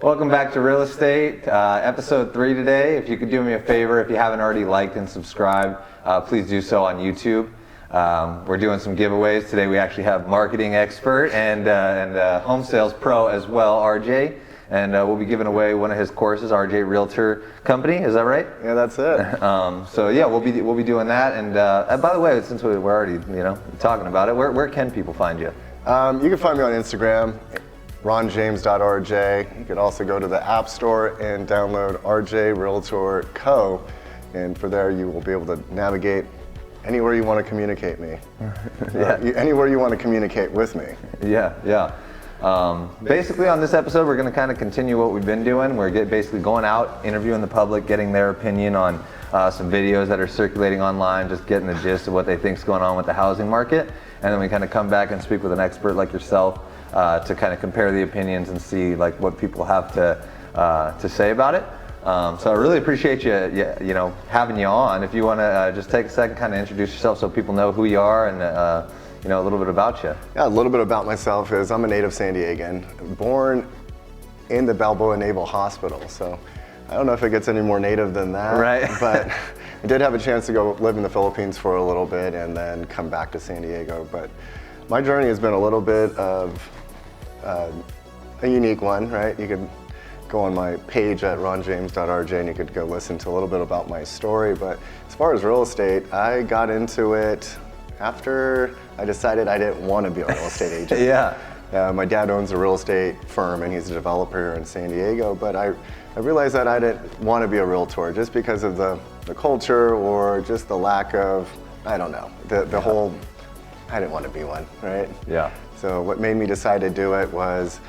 Welcome back to Real Estate, episode 3 today. If you could do me a favor, if you haven't already liked and subscribed, please do so on YouTube. We're doing some giveaways. Today we actually have marketing expert and home sales pro as well, RJ. And we'll be giving away one of his courses, RJ Realtor Company. Is that right? Yeah, that's it. So yeah, we'll be doing that. And by the way, since we're already talking about it, where can people find you? You can find me on Instagram, ronjames.rj. You can also go to the App Store and download RJ Realtor Co. And for there, you will be able to navigate anywhere you want to communicate me. Anywhere you want to communicate with me. Yeah. Basically on this episode, we're going to kind of continue what we've been doing. We're basically going out, interviewing the public, getting their opinion on some videos that are circulating online, just getting the gist of what they think is going on with the housing market. And then we kind of come back and speak with an expert like yourself to kind of compare the opinions and see like what people have to say about it. So I really appreciate you having you on. If you want to just take a second, kind of introduce yourself so people know who you are and a little bit about you. Yeah, a little bit about myself is I'm a native San Diegan, born in the Balboa Naval Hospital. So I don't know if it gets any more native than that. Right. But I did have a chance to go live in the Philippines for a little bit and then come back to San Diego. But my journey has been a little bit of a unique one, right? You could go on my page at ronjames.rj and you could go listen to a little bit about my story. But as far as real estate, I got into it after I decided I didn't want to be a real estate agent. Yeah. My dad owns a real estate firm and he's a developer here in San Diego, but I realized that I didn't want to be a realtor just because of the culture or just the lack of, I don't know, the whole, I didn't want to be one, right? Yeah. So what made me decide to do it was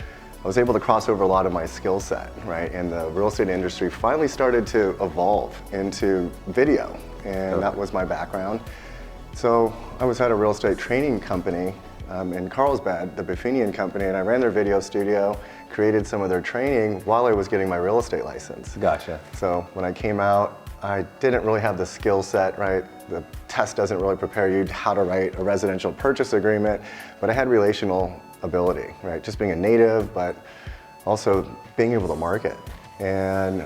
I was able to cross over a lot of my skill set, right? And the real estate industry finally started to evolve into video, and that was my background. So I was at a real estate training company in Carlsbad, the Buffinian company, and I ran their video studio, created some of their training while I was getting my real estate license. Gotcha. So when I came out, I didn't really have the skill set, right? The test doesn't really prepare you how to write a residential purchase agreement, but I had relational ability, right? Just being a native, but also being able to market. And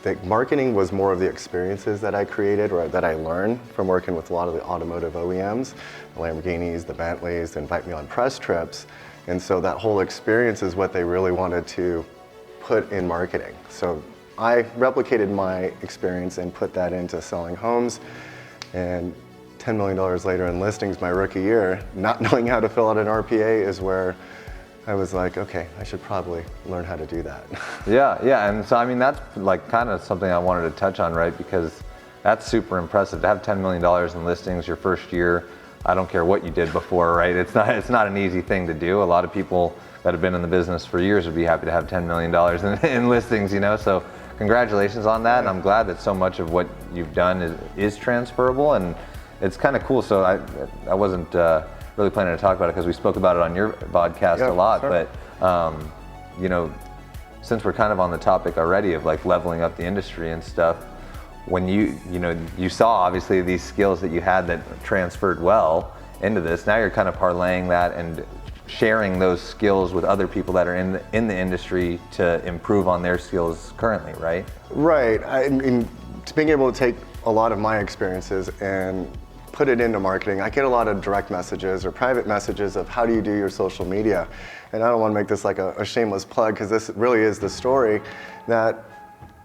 the marketing was more of the experiences that I created or that I learned from working with a lot of the automotive OEMs, the Lamborghinis, the Bentleys, they invite me on press trips. And so that whole experience is what they really wanted to put in marketing. So I replicated my experience and put that into selling homes. And $10 million later in listings my rookie year, not knowing how to fill out an RPA is where I was like, okay, I should probably learn how to do that. Yeah, and so I mean that's like kind of something I wanted to touch on, right? Because that's super impressive to have $10 million in listings your first year. I don't care what you did before, right? It's not an easy thing to do. A lot of people that have been in the business for years would be happy to have $10 million in listings, So congratulations on that, and I'm glad that so much of what you've done is transferable, and it's kind of cool. So I wasn't really planning to talk about it because we spoke about it on your podcast a lot, sure. But since we're kind of on the topic already of like leveling up the industry and stuff, when you saw obviously these skills that you had that transferred well into this, now you're kind of parlaying that and sharing those skills with other people that are in the industry to improve on their skills currently, right? Right. I mean, being able to take a lot of my experiences and put it into marketing. I get a lot of direct messages or private messages of how do you do your social media? And I don't want to make this like a shameless plug because this really is the story that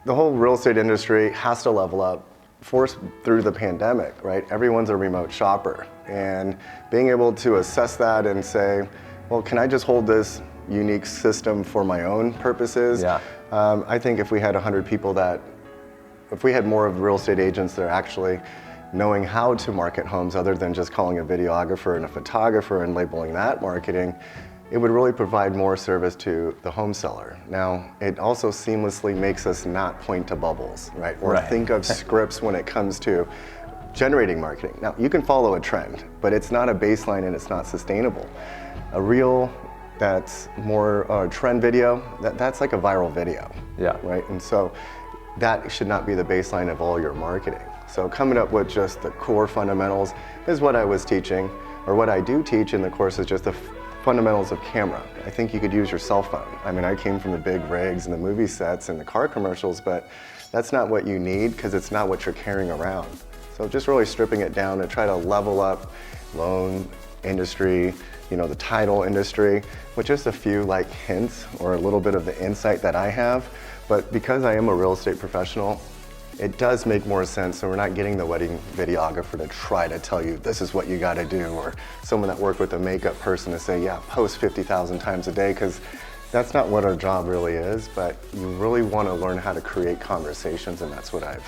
the whole real estate industry has to level up, forced through the pandemic, right? Everyone's a remote shopper. And being able to assess that and say, well, can I just hold this unique system for my own purposes? Yeah. I think if we had 100 people if we had more of real estate agents that are actually knowing how to market homes other than just calling a videographer and a photographer and labeling that marketing, it would really provide more service to the home seller. Now, it also seamlessly makes us not point to bubbles, right? Or think of scripts when it comes to generating marketing. Now, you can follow a trend, but it's not a baseline and it's not sustainable. A reel that's more trend video, that's like a viral video, right? And so that should not be the baseline of all your marketing. So coming up with just the core fundamentals is what I was teaching, or what I do teach in the course is just the fundamentals of camera. I think you could use your cell phone. I mean, I came from the big rigs and the movie sets and the car commercials, but that's not what you need because it's not what you're carrying around. So just really stripping it down to try to level up loan industry, you know, the title industry, with just a few like hints or a little bit of the insight that I have. But because I am a real estate professional, it does make more sense, so we're not getting the wedding videographer to try to tell you this is what you got to do, or someone that worked with a makeup person to say, yeah, post 50,000 times a day, because that's not what our job really is. But you really want to learn how to create conversations, and that's what I've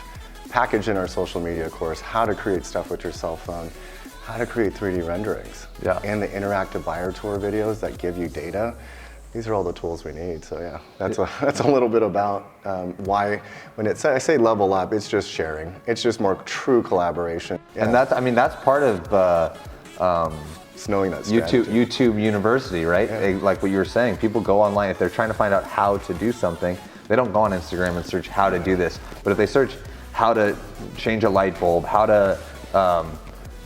packaged in our social media course, how to create stuff with your cell phone, how to create 3D renderings, and the interactive buyer tour videos that give you data. These are all the tools we need. So yeah, that's a little bit about why when I say level up, it's just sharing. It's just more true collaboration. Yeah. And that's part of it's knowing that strategy. YouTube University, right? Yeah. Like what you were saying, people go online if they're trying to find out how to do something. They don't go on Instagram and search how to do this, but if they search how to change a light bulb, how to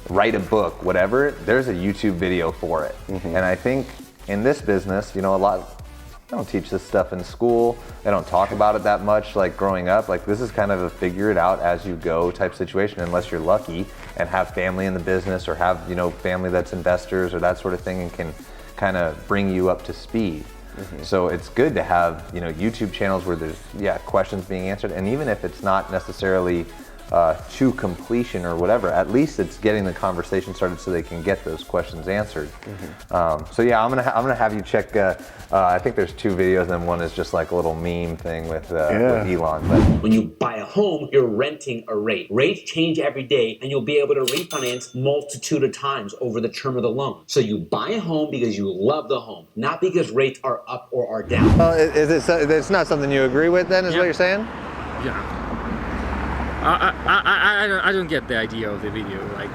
write a book, whatever, there's a YouTube video for it. And I think in this business, you know, they don't teach this stuff in school. They don't talk about it that much, like growing up. Like this is kind of a figure it out as you go type situation, unless you're lucky and have family in the business or have, you know, family that's investors or that sort of thing and can kind of bring you up to speed. So it's good to have, you know, YouTube channels where there's, questions being answered. And even if it's not necessarily to completion or whatever, at least it's getting the conversation started so they can get those questions answered. So yeah, I'm gonna have you check. I think there's 2 videos, and then one is just like a little meme thing with Elon. But when you buy a home, you're renting a rate. Rates change every day, and you'll be able to refinance multitude of times over the term of the loan. So you buy a home because you love the home, not because rates are up or are down. Well, it's not something you agree with, then, is what you're saying? Yeah. I don't get the idea of the video. Like,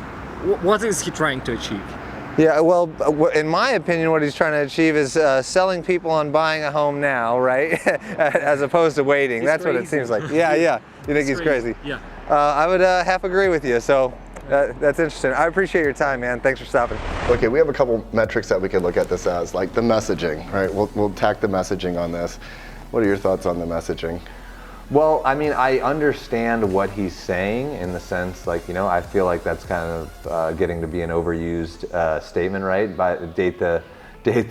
what is he trying to achieve? Yeah, well, in my opinion, what he's trying to achieve is selling people on buying a home now, right? As opposed to waiting. He's That's crazy. What it seems like. Yeah. You think he's crazy? Yeah. I would half agree with you. So that's interesting. I appreciate your time, man. Thanks for stopping. Okay, we have a couple metrics that we could look at this as, like the messaging, right? We'll tack the messaging on this. What are your thoughts on the messaging? Well, I mean, I understand what he's saying in the sense, like, you know, I feel like that's kind of getting to be an overused statement, right? Date the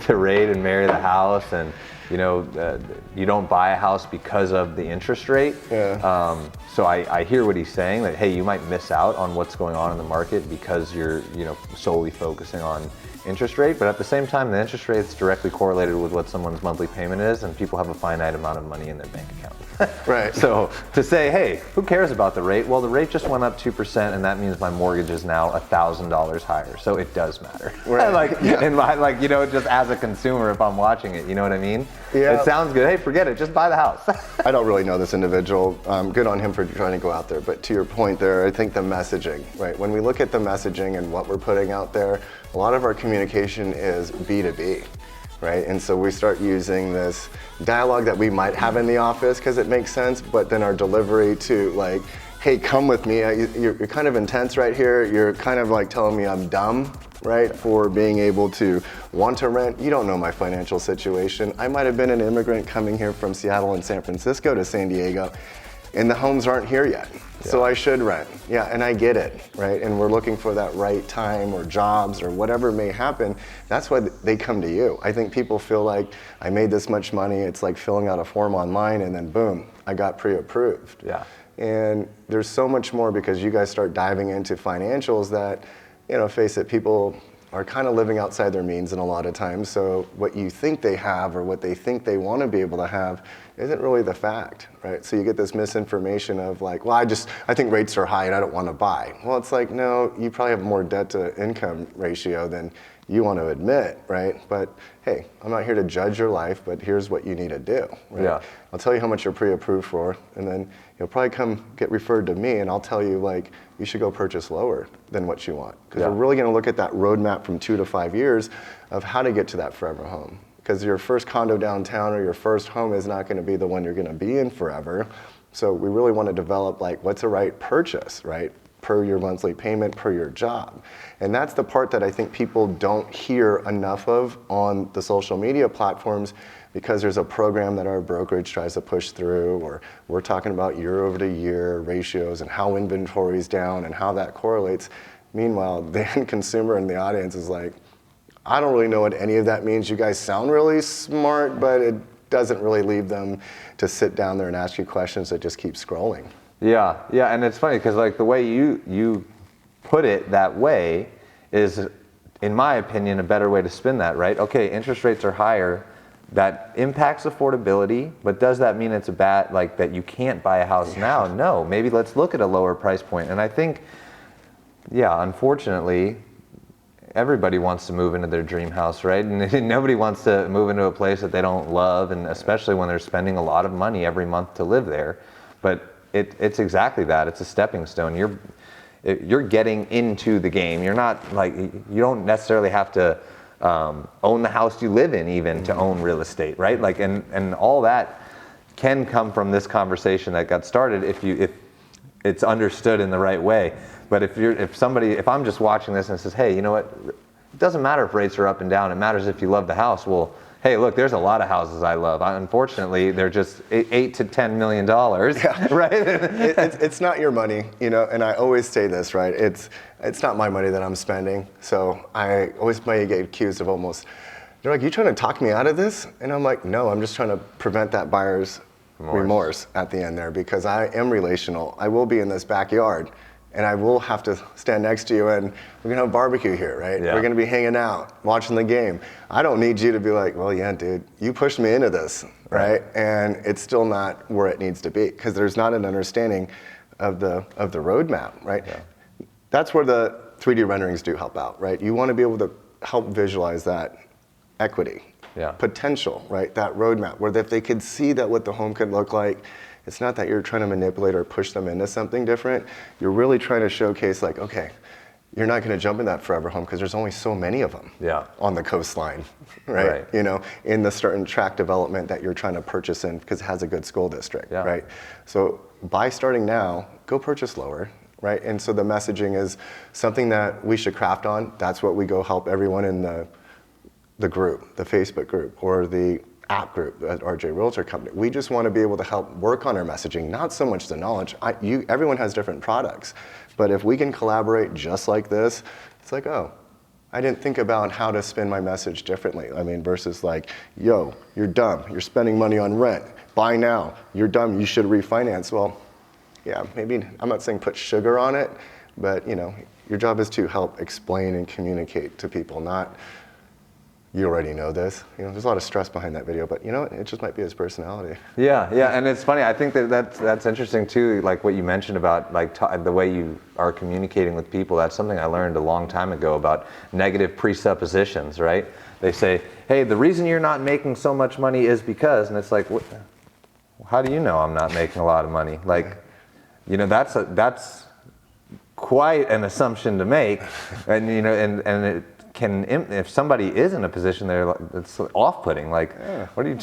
rate and marry the house, and you know, you don't buy a house because of the interest rate. Yeah. So I hear what he's saying, that hey, you might miss out on what's going on in the market because you're, you know, solely focusing on interest rate, but at the same time, the interest rate is directly correlated with what someone's monthly payment is, and people have a finite amount of money in their bank account. Right. So to say, hey, who cares about the rate? Well, the rate just went up 2%, and that means my mortgage is now $1,000 higher. So it does matter. Right. And like, you know, just as a consumer, if I'm watching it, you know what I mean? Yeah. It sounds good. Hey, forget it. Just buy the house. I don't really know this individual. Good on him for trying to go out there. But to your point there, I think the messaging, right? When we look at the messaging and what we're putting out there, a lot of our communication is B2B. Right? And so we start using this dialogue that we might have in the office because it makes sense, but then our delivery to like, hey, come with me. You're kind of intense right here. You're kind of like telling me I'm dumb, right? For being able to want to rent. You don't know my financial situation. I might have been an immigrant coming here from Seattle and San Francisco to San Diego, and the homes aren't here yet. So I should rent. Yeah, and I get it, right? And we're looking for that right time or jobs or whatever may happen. That's why they come to you. I think people feel like I made this much money. It's like filling out a form online and then boom, I got pre-approved. Yeah. And there's so much more because you guys start diving into financials that, you know, face it, people are kind of living outside their means in a lot of times. So what you think they have or what they think they want to be able to have isn't really the fact, right? So you get this misinformation of like, well, I think rates are high and I don't want to buy. Well, it's like, no, you probably have more debt to income ratio than you want to admit, right? But hey, I'm not here to judge your life, but here's what you need to do, right? Yeah. I'll tell you how much you're pre-approved for, and then you'll probably come get referred to me, and I'll tell you like, you should go purchase lower than what you want. Because we're really going to look at that roadmap from 2 to 5 years of how to get to that forever home. Because your first condo downtown or your first home is not going to be the one you're going to be in forever. So we really want to develop like, what's the right purchase, right? per your monthly payment, per your job. And that's the part that I think people don't hear enough of on the social media platforms, because there's a program that our brokerage tries to push through, or we're talking about year over year ratios and how inventory is down and how that correlates. Meanwhile, the end consumer in the audience is like, I don't really know what any of that means. You guys sound really smart, but it doesn't really leave them to sit down there and ask you questions that just keep scrolling. Yeah, and it's funny because like the way you put it that way is, in my opinion, a better way to spin that, right? Okay, interest rates are higher. That impacts affordability, but does that mean it's a bad, like that you can't buy a house now? No, maybe let's look at a lower price point. And I think, yeah, unfortunately, everybody wants to move into their dream house, right? And nobody wants to move into a place that they don't love, and especially when they're spending a lot of money every month to live there. But it's exactly that. It's a stepping stone. You're getting into the game. You're not like, you don't necessarily have to own the house you live in even to own real estate, right? Like, and all that can come from this conversation that got started if it's understood in the right way. But if I'm just watching this and it says, hey, you know what? It doesn't matter if rates are up and down. It matters if you love the house. Well, hey, look, there's a lot of houses I love. Unfortunately, they're just $8 to $10 million, right? It's not your money, you know. And I always say this, right? It's not my money that I'm spending. So I always might get accused of almost, they're like, you trying to talk me out of this? And I'm like, no, I'm just trying to prevent that buyer's remorse at the end there, because I am relational. I will be in this backyard, and I will have to stand next to you, and we're gonna have barbecue here, right? Yeah. We're gonna be hanging out, watching the game. I don't need you to be like, well, yeah, dude, you pushed me into this, right? And it's still not where it needs to be, because there's not an understanding of the roadmap, right? Yeah. That's where the 3D renderings do help out, right? You wanna be able to help visualize that equity, potential, right? That roadmap, where if they could see that what the home could look like. It's not that you're trying to manipulate or push them into something different. You're really trying to showcase, like, okay, you're not going to jump in that forever home because there's only so many of them on the coastline, right? You know, in the certain tract development that you're trying to purchase in because it has a good school district, right? So by starting now, go purchase lower, right? And so the messaging is something that we should craft on. That's what we go help everyone in the group, the Facebook group, or the app group at RJ Realtor Company. We just want to be able to help work on our messaging, not so much the knowledge. Everyone has different products, but if we can collaborate just like this, it's like, oh, I didn't think about how to spin my message differently. I mean, versus like, yo, you're dumb, you're spending money on rent, buy now, you're dumb, you should refinance. Well, yeah, maybe, I'm not saying put sugar on it, but you know, your job is to help explain and communicate to people, not you already know this. You know, there's a lot of stress behind that video, but you know, it just might be his personality. Yeah, and it's funny. I think that's interesting too. Like what you mentioned about like the way you are communicating with people. That's something I learned a long time ago about negative presuppositions. Right? They say, "Hey, the reason you're not making so much money is because," and it's like, what, how do you know I'm not making a lot of money? Like, you know, that's quite an assumption to make, and you know, and it if somebody is in a position there, it's off-putting. Like, what are you?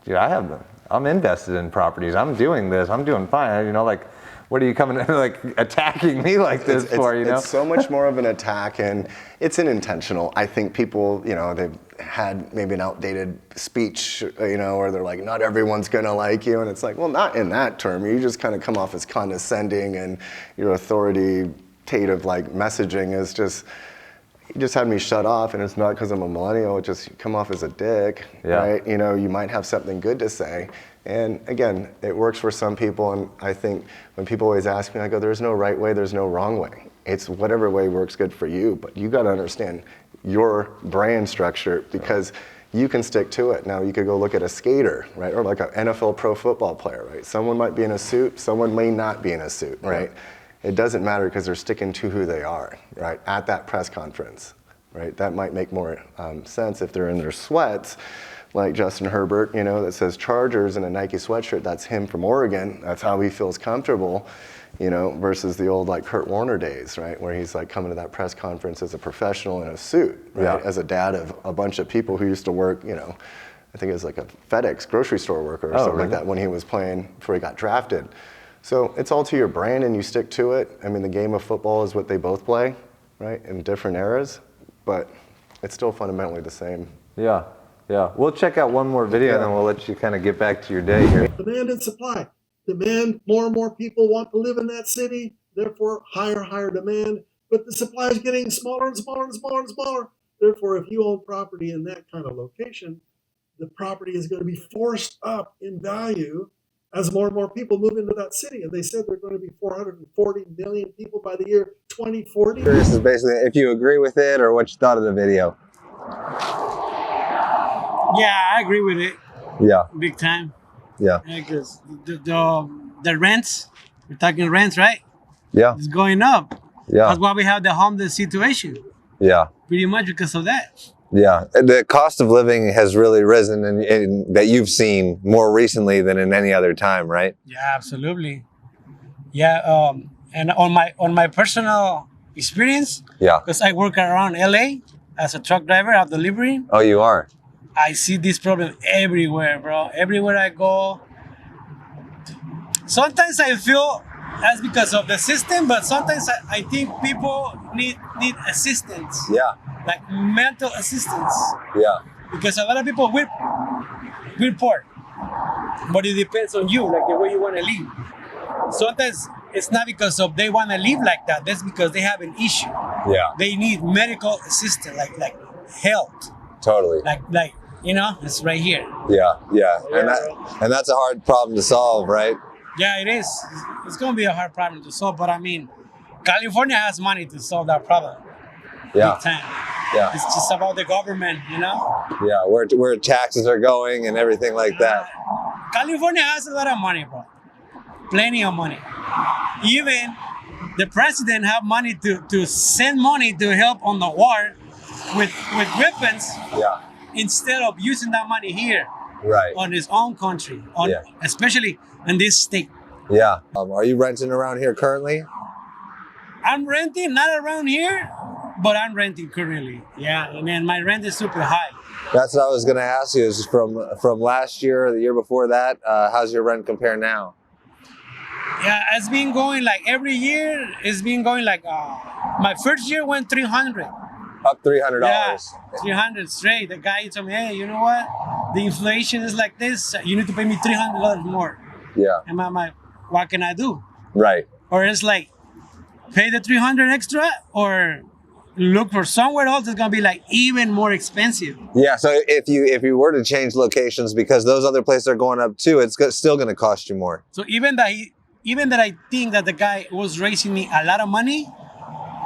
Dude, I'm invested in properties. I'm doing this. I'm doing fine. You know, like, what are you coming like attacking me like this for? You know, it's so much more of an attack, and it's unintentional. I think people, you know, they've had maybe an outdated speech, you know, where they're like, not everyone's gonna like you, and it's like, well, not in that term. You just kind of come off as condescending, and your authoritative like messaging is just. You just had me shut off, and it's not because I'm a millennial. It just come off as a dick, right? You know, you might have something good to say, and again, it works for some people. And I think when people always ask me, I go, "There's no right way. There's no wrong way. It's whatever way works good for you." But you got to understand your brand structure because you can stick to it. Now you could go look at a skater, right, or like an NFL pro football player, right? Someone might be in a suit, someone may not be in a suit, right? It doesn't matter because they're sticking to who they are, right? At that press conference, right? That might make more sense if they're in their sweats, like Justin Herbert, you know, that says Chargers in a Nike sweatshirt. That's him from Oregon. That's how he feels comfortable, you know, versus the old like Kurt Warner days, right? Where he's like coming to that press conference as a professional in a suit, right? As a dad of a bunch of people who used to work, you know, I think it was like a FedEx grocery store worker or something like that when he was playing before he got drafted. So it's all to your brain and you stick to it. I mean, the game of football is what they both play, right, in different eras, but it's still fundamentally the same. Yeah, yeah. We'll check out one more video and then we'll let you kind of get back to your day here. Demand and supply. Demand, more and more people want to live in that city, therefore higher demand, but the supply is getting smaller and smaller and smaller and smaller. Therefore, if you own property in that kind of location, the property is going to be forced up in value as more and more people move into that city. And they said there are going to be 440 million people by the year 2040. This is basically if you agree with it or what you thought of the video. Yeah, I agree with it. Yeah, Big time. yeah, Because the rents, we're talking rents, right? yeah, It's going up. yeah, That's why we have the homeless situation. yeah. Pretty much because of that. Yeah, the cost of living has really risen and that you've seen more recently than in any other time, right? Yeah, absolutely. Yeah, and on my personal experience, Yeah. because I work around LA as a truck driver of delivery, Oh, you are? I see this problem everywhere, bro. Everywhere I go. Sometimes I feel that's because of the system, but sometimes I think people need assistance, Yeah, like mental assistance, yeah, because a lot of people we're poor, but it depends on you, like the way you want to live. Sometimes it's not because of they want to live like that. That's because they have an issue. yeah, They need medical assistance, like health, totally. like you know, it's right here. Yeah, yeah, and that's a hard problem to solve, right? Yeah, it is. It's going to be a hard problem to solve, but I mean, California has money to solve that problem. Yeah, Big time. yeah, It's just about the government, you know? yeah. Where taxes are going and everything like that. California has a lot of money, bro. Plenty of money. Even the president have money to send money to help on the war with weapons Yeah, instead of using that money here right. on his own country, Yeah. especially in this state. Yeah. Are you renting around here currently? I'm renting, not around here, but I'm renting currently. Yeah, and then my rent is super high. That's what I was going to ask you. Is from last year or the year before that? How's your rent compare now? Yeah, it's been going like every year. It's been going like my first year went 300. Up $300. Yeah, 300 straight. The guy told me, hey, you know what? The inflation is like this. You need to pay me $300 more. Yeah. And I'm like, what can I do? Right. Or it's like, pay the 300 extra, or look for somewhere else that's gonna be like even more expensive. Yeah. So if you were to change locations because those other places are going up too, it's still going to cost you more. So even that I think that the guy was raising me a lot of money,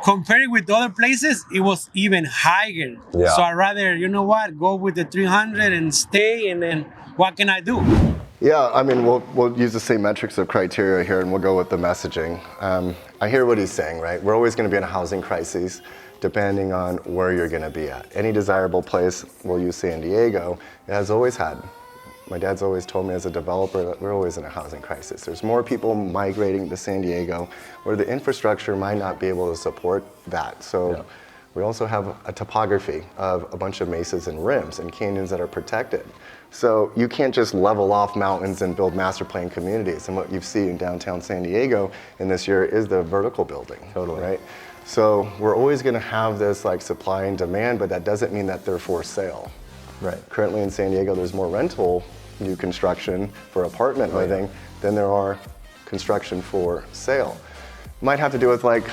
compared with the other places, it was even higher. Yeah. So I'd rather, you know what, go with the 300 and stay, and then what can I do? Yeah, I mean, we'll use the same metrics of criteria here, and we'll go with the messaging. I hear what he's saying, right? We're always going to be in a housing crisis, depending on where you're going to be at. Any desirable place, we'll use San Diego, it has always had. My dad's always told me as a developer that we're always in a housing crisis. There's more people migrating to San Diego, where the infrastructure might not be able to support that. So. Yeah. We also have a topography of a bunch of mesas and rims and canyons that are protected. So you can't just level off mountains and build master plan communities. And what you see in downtown San Diego in this year is the vertical building, totally, right? So we're always gonna have this like supply and demand, but that doesn't mean that they're for sale. Right. Currently in San Diego, there's more rental new construction for apartment living than there are construction for sale. Might have to do with like,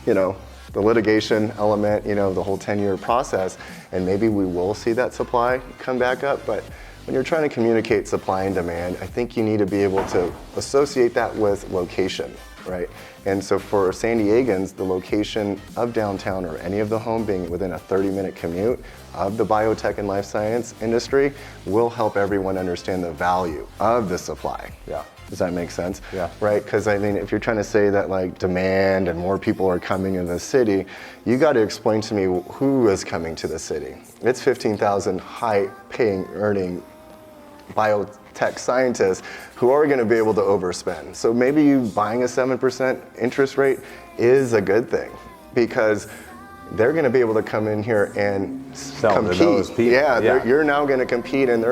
you know, the litigation element, you know, the whole 10-year process, and maybe we will see that supply come back up, but when you're trying to communicate supply and demand, I think you need to be able to associate that with location, right? And so for San Diegans, the location of downtown or any of the home being within a 30-minute commute of the biotech and life science industry will help everyone understand the value of the supply. Yeah. Does that make sense? Yeah. Right? Because I mean, if you're trying to say that like demand and more people are coming in the city, you got to explain to me who is coming to the city. It's 15,000 high-paying, earning biotech scientists who are going to be able to overspend. So maybe you buying a 7% interest rate is a good thing because they're going to be able to come in here and compete. Yeah, you're now going to compete, and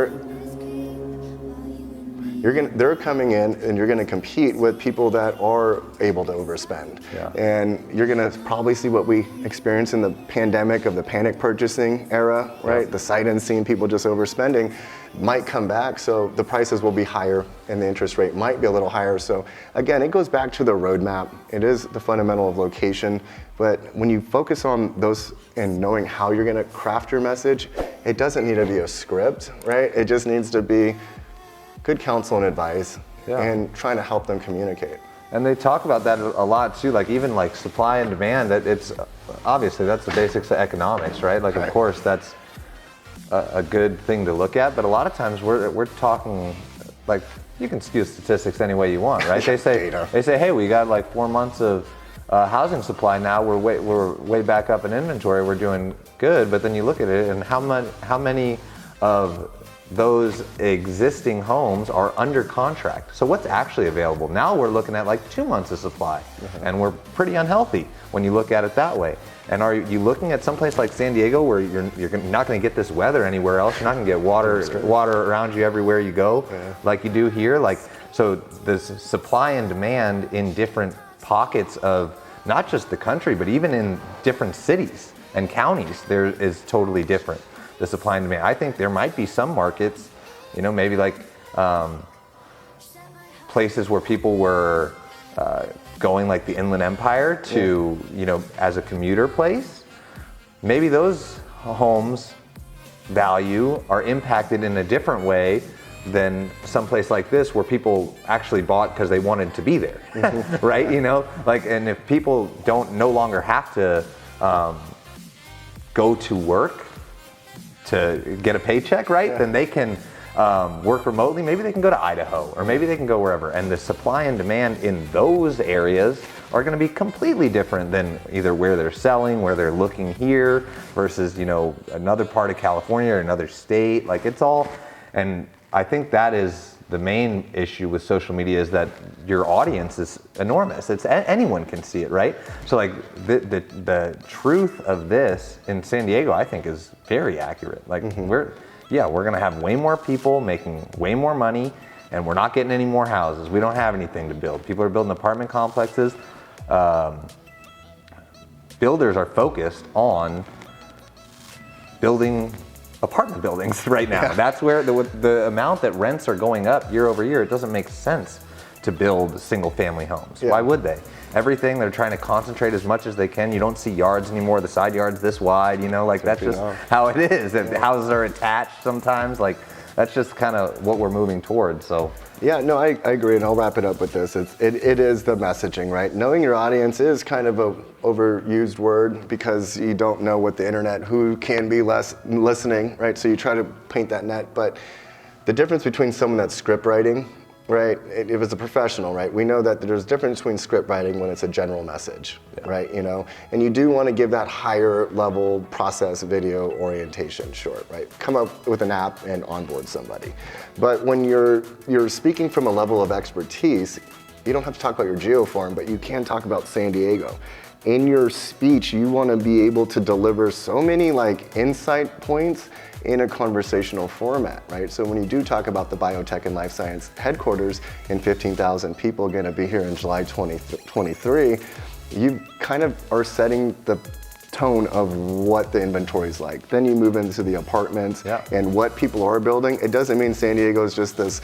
they're coming in and you're gonna compete with people that are able to overspend. Yeah. And you're gonna probably see what we experienced in the pandemic of the panic purchasing era, right? The sight unseen, people just overspending might come back, so the prices will be higher and the interest rate might be a little higher. So again, it goes back to the roadmap. It is the fundamental of location, but when you focus on those and knowing how you're gonna craft your message, it doesn't need to be a script, right? It just needs to be good counsel and advice and trying to help them communicate. And they talk about that a lot too, like even like supply and demand, that it's obviously that's the basics of economics, right? Like of course that's a good thing to look at, but a lot of times we're talking, like you can skew statistics any way you want, right? They say, hey, we got like 4 months of housing supply now. We're way back up in inventory. We're doing good, but then you look at it and how many of those existing homes are under contract. So what's actually available? Now we're looking at like 2 months of supply, and we're pretty unhealthy when you look at it that way. And are you looking at someplace like San Diego where you're not going to get this weather anywhere else? You're not going to get water around you everywhere you go like you do here. Like, so the supply and demand in different pockets of not just the country, but even in different cities and counties, there is totally different. The supply and demand. I think there might be some markets, you know, maybe like places where people were going like the Inland Empire to, you know, as a commuter place. Maybe those homes value are impacted in a different way than someplace like this where people actually bought because they wanted to be there, right? You know, like, and if people no longer have to go to work to get a paycheck, right? Then they can work remotely. Maybe they can go to Idaho, or maybe they can go wherever. And the supply and demand in those areas are going to be completely different than either where they're selling, where they're looking here, versus, you know, another part of California or another state. Like, it's all, and I think that is the main issue with social media, is that your audience is enormous. It's anyone can see it, right? So like the truth of this in San Diego, I think, is very accurate. Like we're gonna have way more people making way more money, and we're not getting any more houses. We don't have anything to build. People are building apartment complexes. Builders are focused on building apartment buildings right now. That's where the amount that rents are going up year over year. It doesn't make sense to build single family homes. Why would they? Everything, they're trying to concentrate as much as they can. You don't see yards anymore. The side yard's this wide, you know, like that's just how it is. And houses are attached sometimes. Like, that's just kind of what we're moving towards. So yeah, no, I agree, and I'll wrap it up with this. It is the messaging, right? Knowing your audience is kind of a overused word because you don't know what the internet, who can be listening, right? So you try to paint that net, but the difference between someone that's script writing, right? If it's a professional, right? We know that there's a difference between script writing when it's a general message, right? You know, and you do want to give that higher level process video orientation, sure, right? Come up with an app and onboard somebody. But when you're speaking from a level of expertise, you don't have to talk about your geoform, but you can talk about San Diego. In your speech, you want to be able to deliver so many like insight points in a conversational format, right? So when you do talk about the biotech and life science headquarters and 15,000 people going to be here in July 2023, you kind of are setting the tone of what the inventory is like. Then you move into the apartments and what people are building. It doesn't mean San Diego is just this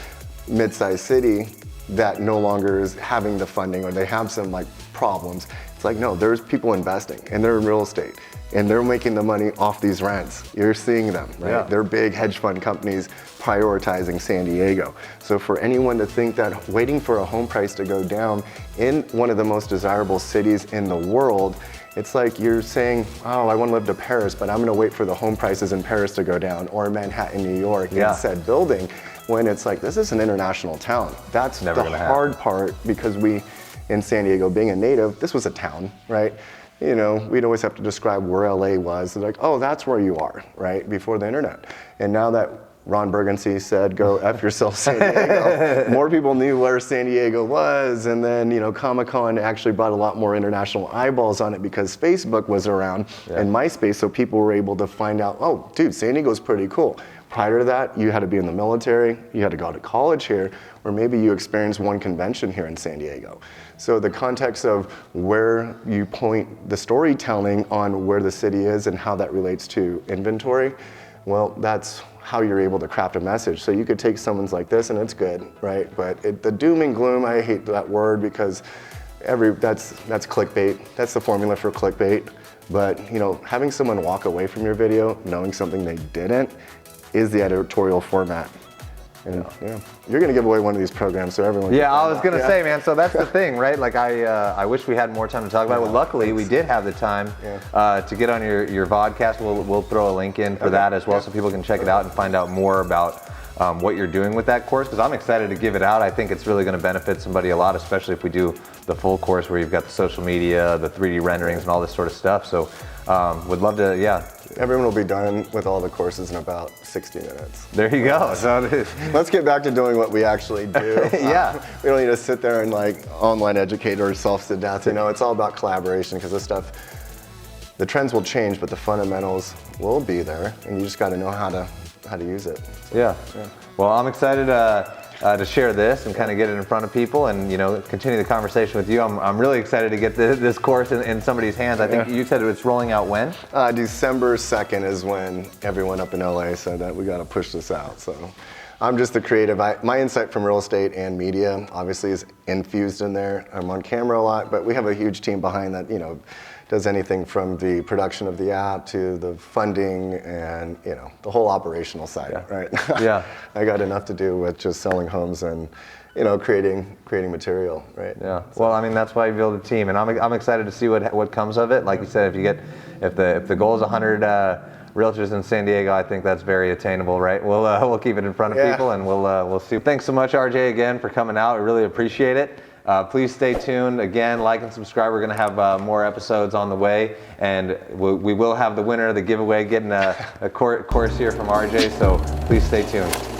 mid-sized city that no longer is having the funding, or they have some like problems. It's like, no, there's people investing and they're in real estate and they're making the money off these rents. You're seeing them, right? They're big hedge fund companies prioritizing San Diego. So for anyone to think that waiting for a home price to go down in one of the most desirable cities in the world, it's like you're saying, oh, I want to live to Paris, but I'm going to wait for the home prices in Paris to go down, or Manhattan, New York, in said building, when it's like, this is an international town. That's the hard part, because we, in San Diego, being a native, this was a town, right? You know, we'd always have to describe where LA was. They're like, oh, that's where you are, right? Before the internet. And now that Ron Burgundy said, go F yourself, San Diego, more people knew where San Diego was. And then, you know, Comic-Con actually brought a lot more international eyeballs on it because Facebook was around and MySpace, so people were able to find out, oh, dude, San Diego's pretty cool. Prior to that, you had to be in the military, you had to go to college here, or maybe you experienced one convention here in San Diego. So the context of where you point the storytelling on where the city is and how that relates to inventory, well, that's how you're able to craft a message. So you could take someone's like this and it's good, right? But the doom and gloom, I hate that word because that's clickbait. That's the formula for clickbait. But having someone walk away from your video knowing something they didn't is the editorial format. And you're gonna give away one of these programs so everyone. Yeah, I was gonna say, man. So that's the thing, right? Like I wish we had more time to talk about it. Well, luckily we did have the time to get on your vodcast. We'll throw a link in for that as well, so people can check it out and find out more about what you're doing with that course. Because I'm excited to give it out. I think it's really gonna benefit somebody a lot, especially if we do the full course where you've got the social media, the 3D renderings, and all this sort of stuff. So would love to, Everyone will be done with all the courses in about 60 minutes. There you go. So let's get back to doing what we actually do. Yeah. We don't need to sit there and online educate ourselves to death. It's all about collaboration because this stuff, the trends will change, but the fundamentals will be there, and you just got to know how to use it. Yeah. Well, I'm excited to share this and kind of get it in front of people and continue the conversation with you. I'm really excited to get this course in somebody's hands. I think you said it's rolling out when? December 2nd is when everyone up in LA said that we got to push this out. So I'm just the creative. My insight from real estate and media obviously is infused in there. I'm on camera a lot, but we have a huge team behind that, does anything from the production of the app to the funding and the whole operational side, right? Yeah. I got enough to do with just selling homes and creating material, right? Yeah. Well, I mean that's why you build a team, and I'm excited to see what comes of it. Like you said, if the goal is 100 realtors in San Diego, I think that's very attainable, right? We'll keep it in front of people, and we'll see. Thanks so much, RJ, again for coming out. I really appreciate it. Please stay tuned. Again, like and subscribe. We're going to have more episodes on the way, and we will have the winner of the giveaway getting a course here from RJ, so please stay tuned.